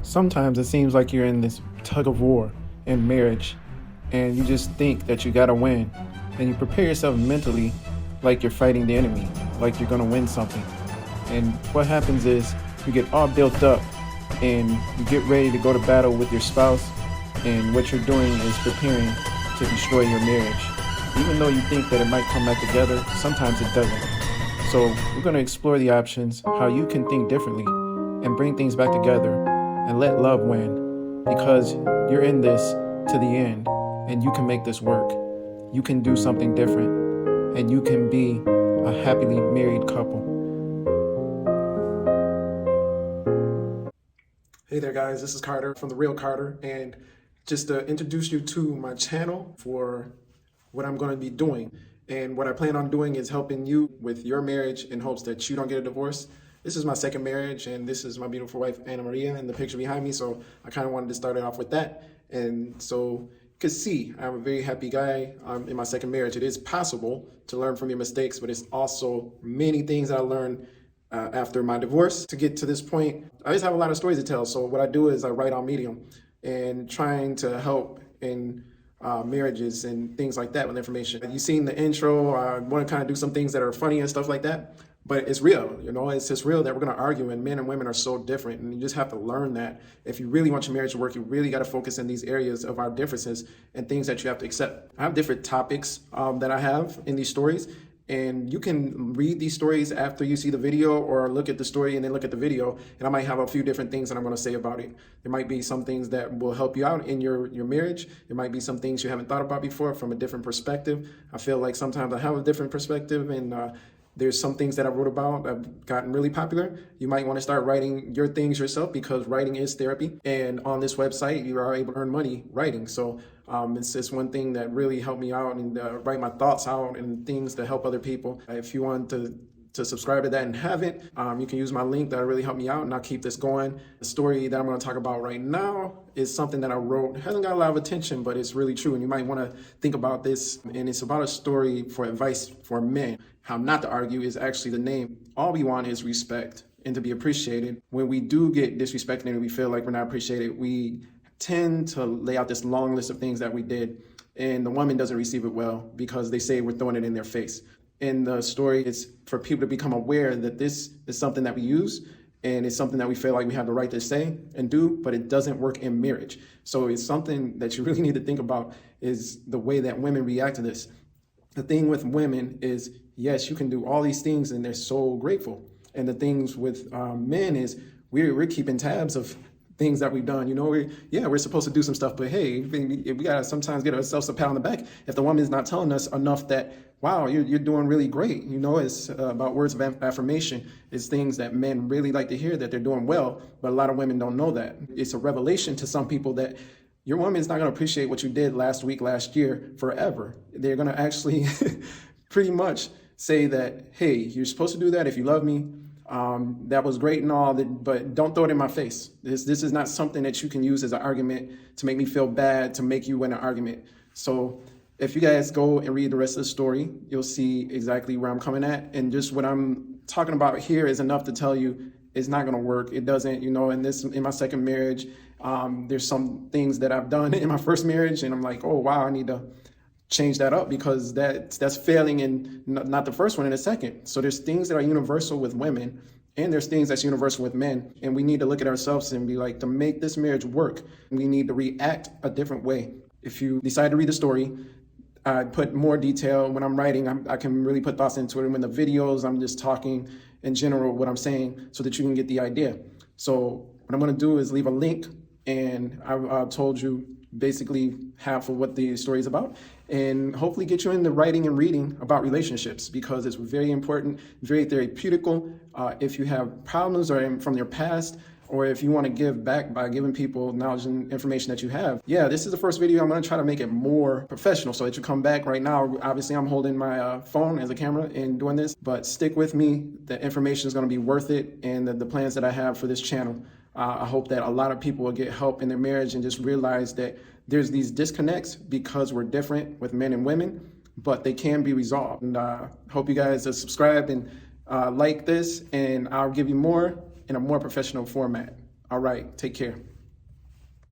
Sometimes it seems like you're in this tug of war in marriage and you just think that you gotta win. And you prepare yourself mentally like you're fighting the enemy, like you're gonna win something. And what happens is you get all built up and you get ready to go to battle with your spouse, and what you're doing is preparing to destroy your marriage. Even though you think that it might come back together, sometimes it doesn't. So we're gonna explore the options, how you can think differently and bring things back together and let love win, because you're in this to the end and you can make this work. You can do something different and you can be a happily married couple. Hey there guys, this is Carter from The Real Carter, and just to introduce you to my channel for what I'm going to be doing. And what I plan on doing is helping you with your marriage in hopes that you don't get a divorce. This is my second marriage, and this is my beautiful wife, Anna Maria, in the picture behind me. So I kind of wanted to start it off with that. And so you can see I'm a very happy guy. In my second marriage. It is possible to learn from your mistakes, but it's also many things I learned after my divorce to get to this point. I just have a lot of stories to tell. So what I do is I write on Medium and trying to help in marriages and things like that with information. You've seen the intro. I want to kind of do some things that are funny and stuff like that. But it's real, you know, it's just real that we're going to argue, and men and women are so different. And you just have to learn that if you really want your marriage to work, you really got to focus in these areas of our differences and things that you have to accept. I have different topics that I have in these stories, and you can read these stories after you see the video, or look at the story and then look at the video. And I might have a few different things that I'm going to say about it. There might be some things that will help you out in your marriage. There might be some things you haven't thought about before from a different perspective. I feel like sometimes I have a different perspective, and there's some things that I wrote about that have gotten really popular. You might want to start writing your things yourself, because writing is therapy. And on this website, you are able to earn money writing. So it's just one thing that really helped me out, and write my thoughts out and things to help other people. If you want to subscribe to that and haven't, you can use my link. That really helped me out, and I'll keep this going. The story that I'm going to talk about right now is something that I wrote. It hasn't got a lot of attention, but it's really true, and you might want to think about this. And it's about a story for advice for men. How not to argue is actually the name. All we want is respect and to be appreciated. When we do get disrespected and we feel like we're not appreciated, we tend to lay out this long list of things that we did, and the woman doesn't receive it well because they say we're throwing it in their face. In the story, it's for people to become aware that this is something that we use, and it's something that we feel like we have the right to say and do, but it doesn't work in marriage. So it's something that you really need to think about, is the way that women react to this. The thing with women is, yes, you can do all these things and they're so grateful. And the things with men is we're keeping tabs of things that we've done. You know, we're supposed to do some stuff, but hey, we gotta sometimes get ourselves a pat on the back if the woman is not telling us enough that, wow, you're doing really great. You know, it's about words of affirmation. It's things that men really like to hear, that they're doing well, but a lot of women don't know that. It's a revelation to some people that your woman is not going to appreciate what you did last week, last year, forever. They're going to actually pretty much say that, hey, you're supposed to do that if you love me. That was great and all, but don't throw it in my face. This is not something that you can use as an argument to make me feel bad, to make you win an argument. So if you guys go and read the rest of the story, you'll see exactly where I'm coming at. And just what I'm talking about here is enough to tell you it's not going to work. It doesn't, you know, in my second marriage, there's some things that I've done in my first marriage, and I'm like, oh, wow, I need to change that up, because that's failing in not the first one, in the second. So there's things that are universal with women, and there's things that's universal with men. And we need to look at ourselves and be like, to make this marriage work, we need to react a different way. If you decide to read the story, I put more detail when I'm writing. I can really put thoughts into it. And when the videos, I'm just talking in general what I'm saying, so that you can get the idea. So what I'm going to do is leave a link, and I told you basically half of what the story is about, and hopefully get you into writing and reading about relationships, because it's very important, very therapeutical. If you have problems or from your past, or if you want to give back by giving people knowledge and information that you have. Yeah, this is the first video. I'm going to try to make it more professional so that you come back. Right now, obviously, I'm holding my phone as a camera and doing this, but stick with me. The information is going to be worth it, and the plans that I have for this channel. I hope that a lot of people will get help in their marriage and just realize that there's these disconnects because we're different with men and women, but they can be resolved. And hope you guys subscribe and like this, and I'll give you more in a more professional format. All right, take care.